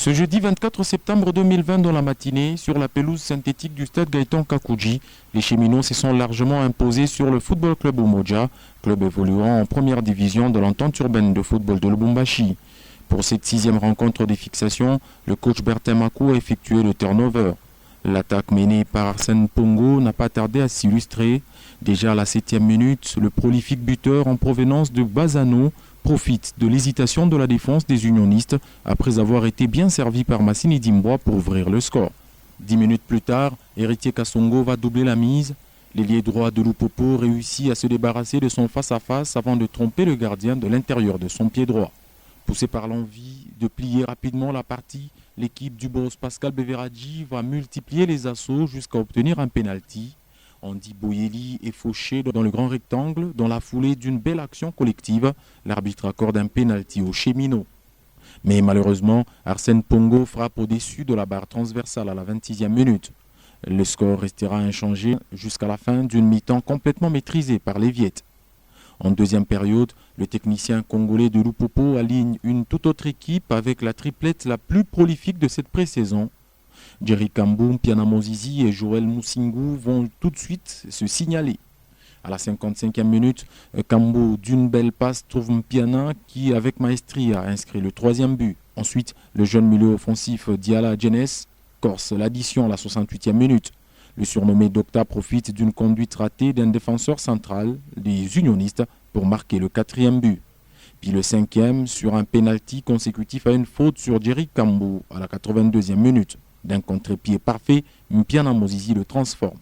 Ce jeudi 24 septembre 2020 dans la matinée, sur la pelouse synthétique du stade Gaëtan Kakuji, les Cheminots se sont largement imposés sur le Football Club Umoja, club évoluant en première division de l'entente urbaine de football de Lubumbashi. Pour cette 6e rencontre des fixations, le coach Bertin Makou a effectué le turnover. L'attaque menée par Arsène Pongo n'a pas tardé à s'illustrer. Déjà à la 7e minute, le prolifique buteur en provenance de Bazano profite de l'hésitation de la défense des unionistes après avoir été bien servi par Massini Dimbois pour ouvrir le score. 10 minutes plus tard, Héritier Kassongo va doubler la mise. L'ailier droit de Lupopo réussit à se débarrasser de son face-à-face avant de tromper le gardien de l'intérieur de son pied droit. Poussé par l'envie de plier rapidement la partie, l'équipe du boss Pascal Beveradji va multiplier les assauts jusqu'à obtenir un pénalty. Andy Boyeli est fauché dans le grand rectangle. Dans la foulée d'une belle action collective, l'arbitre accorde un pénalty aux Cheminots. Mais malheureusement, Arsène Pongo frappe au-dessus de la barre transversale à la 26e minute. Le score restera inchangé jusqu'à la fin d'une mi-temps complètement maîtrisée par les Viettes. En deuxième période, le technicien congolais de Lupopo aligne une toute autre équipe avec la triplette la plus prolifique de cette pré-saison. Jerry Kambu, Piana Mozizi et Joël Moussingu vont tout de suite se signaler. À la 55e minute, Kambu d'une belle passe trouve Mpiana qui, avec maestria, a inscrit le 3e but. Ensuite, le jeune milieu offensif Diala Jenes corse l'addition à la 68e minute. Le surnommé Docta profite d'une conduite ratée d'un défenseur central des unionistes pour marquer le 4e but. Puis le 5e sur un pénalty consécutif à une faute sur Jerry Kambu à la 82e minute. D'un contre-pied parfait, Mpiana Mozizi le transforme.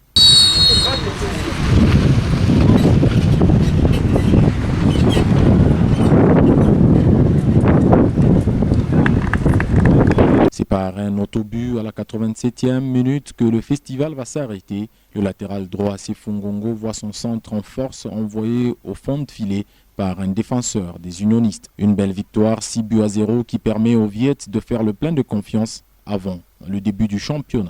C'est par un autobus à la 87e minute que le festival va s'arrêter. Le latéral droit Sefungongo voit son centre en force envoyé au fond de filet par un défenseur des unionistes. Une belle victoire 6 buts à 0 qui permet aux Viettes de faire le plein de confiance avant le début du championnat.